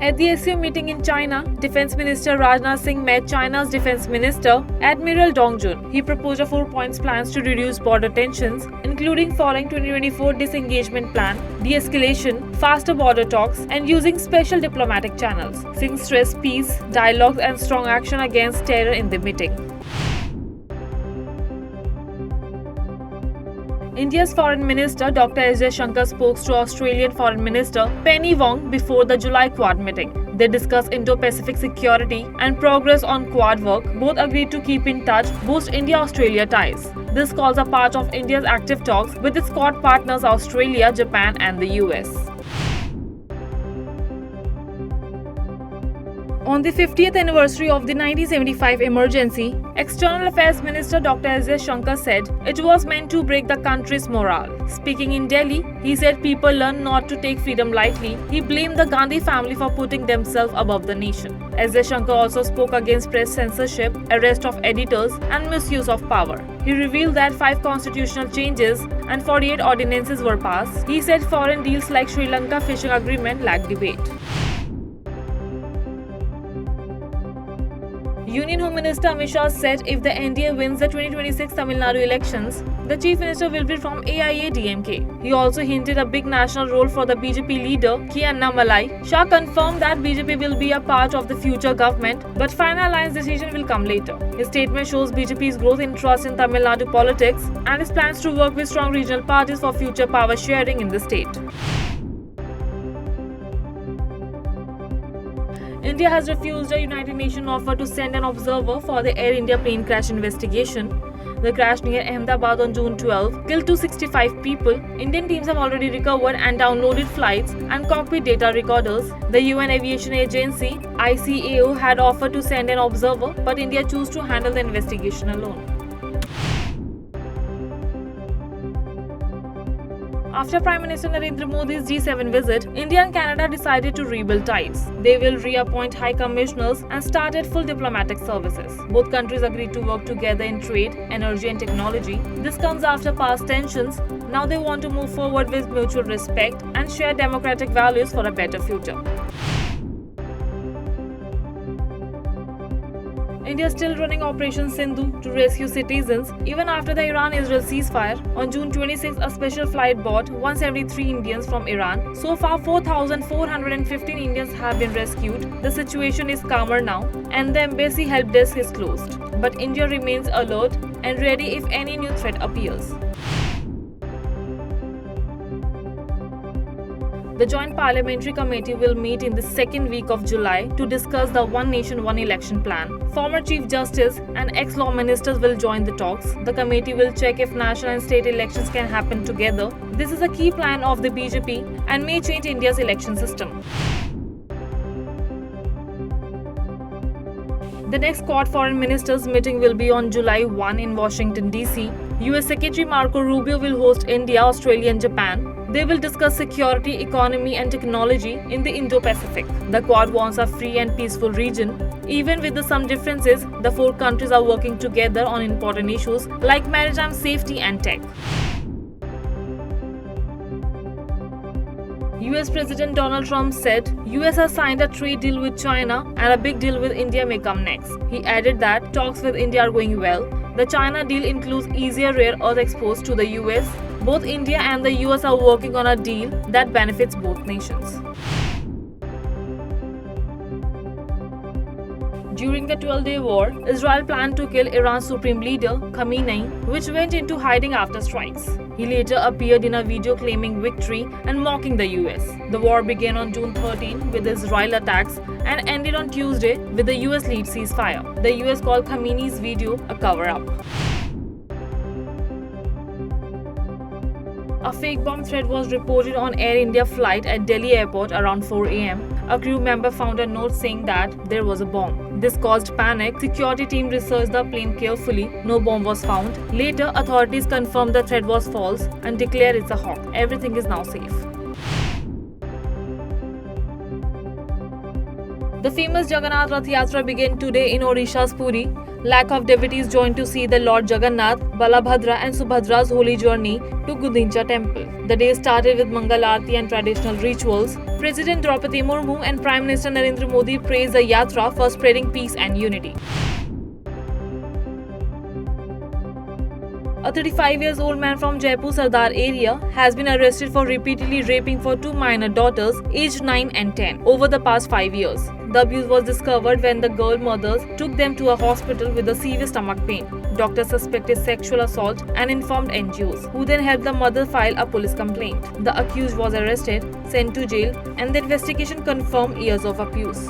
At the SCO meeting in China, Defense Minister Rajnath Singh met China's Defense Minister, Admiral Dong Jun. He proposed a 4-point plan to reduce border tensions, including following 2024 disengagement plan, de-escalation, faster border talks, and using special diplomatic channels. Singh stressed peace, dialogues, and strong action against terror in the meeting. India's Foreign Minister Dr. S. Jaishankar spoke to Australian Foreign Minister Penny Wong before the July Quad meeting. They discussed Indo-Pacific security and progress on Quad work. Both agreed to keep in touch, boost India-Australia ties. This calls a part of India's active talks with its Quad partners Australia, Japan, and the US. On the 50th anniversary of the 1975 emergency, External Affairs Minister Dr. S. Jaishankar said it was meant to break the country's morale. Speaking in Delhi, he said people learn not to take freedom lightly. He blamed the Gandhi family for putting themselves above the nation. S. Jaishankar also spoke against press censorship, arrest of editors, and misuse of power. He revealed that 5 constitutional changes and 48 ordinances were passed. He said foreign deals like Sri Lanka fishing agreement lack debate. Union Home Minister Amit Shah said if the NDA wins the 2026 Tamil Nadu elections, the Chief Minister will be from AIADMK. He also hinted a big national role for the BJP leader, K. Annamalai. Shah confirmed that BJP will be a part of the future government, but final alliance decision will come later. His statement shows BJP's growth interest in Tamil Nadu politics and his plans to work with strong regional parties for future power sharing in the state. India has refused a United Nations offer to send an observer for the Air India plane crash investigation. The crash near Ahmedabad on June 12 killed 265 people. Indian teams have already recovered and downloaded flights and cockpit data recorders. The UN Aviation Agency (ICAO) had offered to send an observer, but India chose to handle the investigation alone. After Prime Minister Narendra Modi's G7 visit, India and Canada decided to rebuild ties. They will reappoint high commissioners and started full diplomatic services. Both countries agreed to work together in trade, energy, and technology. This comes after past tensions. Now they want to move forward with mutual respect and share democratic values for a better future. India is still running Operation Sindhu to rescue citizens even after the Iran-Israel ceasefire. On June 26, a special flight brought 173 Indians from Iran. So far, 4,415 Indians have been rescued. The situation is calmer now, and the embassy help desk is closed. But India remains alert and ready if any new threat appears. The Joint Parliamentary Committee will meet in the second week of July to discuss the One Nation, One Election plan. Former Chief Justice and ex-law ministers will join the talks. The committee will check if national and state elections can happen together. This is a key plan of the BJP and may change India's election system. The next Quad Foreign Ministers meeting will be on July 1 in Washington, D.C. US Secretary Marco Rubio will host India, Australia, and Japan. They will discuss security, economy, and technology in the Indo-Pacific. The Quad wants a free and peaceful region. Even with some differences, the 4 countries are working together on important issues like maritime safety and tech. US President Donald Trump said US has signed a trade deal with China and a big deal with India may come next. He added that talks with India are going well. The China deal includes easier rare earth exports to the US. Both India and the US are working on a deal that benefits both nations. During the 12-day war, Israel planned to kill Iran's supreme leader, Khamenei, which went into hiding after strikes. He later appeared in a video claiming victory and mocking the US. The war began on June 13 with Israel attacks and ended on Tuesday with the US lead ceasefire. The US called Khamenei's video a cover-up. A fake bomb threat was reported on Air India flight at Delhi airport around 4 a.m. A crew member found a note saying that there was a bomb. This caused panic. Security team researched the plane carefully. No bomb was found. Later, authorities confirmed the threat was false and declared it's a hawk. Everything is now safe. The famous Jagannath Rath Yatra began today in Odisha's Puri. Lakh of devotees joined to see the Lord Jagannath, Balabhadra and Subhadra's holy journey to Gudincha temple. The day started with Mangal Aarti and traditional rituals. President Draupadi Murmu and Prime Minister Narendra Modi praised the Yatra for spreading peace and unity. A 35-year-old man from Jaipur Sardar area has been arrested for repeatedly raping for two minor daughters aged 9 and 10 over the past 5 years. The abuse was discovered when the girl mothers took them to a hospital with a severe stomach pain. Doctors suspected sexual assault and informed NGOs, who then helped the mother file a police complaint. The accused was arrested, sent to jail, and the investigation confirmed years of abuse.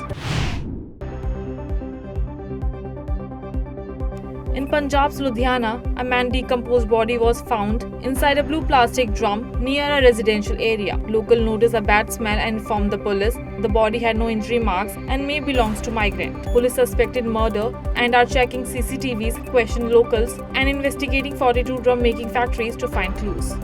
In Punjab's Ludhiana, a man's decomposed body was found inside a blue plastic drum near a residential area. Local noticed a bad smell and informed the police. The body had no injury marks and may belongs to migrant. Police suspected murder and are checking CCTVs, questioning locals, and investigating 42 drum making factories to find clues.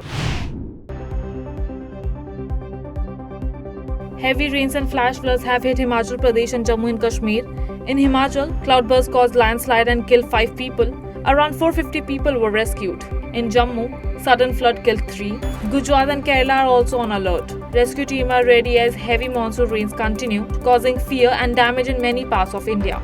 Heavy rains and flash floods have hit Himachal Pradesh and Jammu and Kashmir. In Himachal, cloudburst caused landslide and killed 5 people. Around 450 people were rescued. In Jammu, sudden flood killed 3. Gujarat and Kerala are also on alert. Rescue teams are ready as heavy monsoon rains continue, causing fear and damage in many parts of India.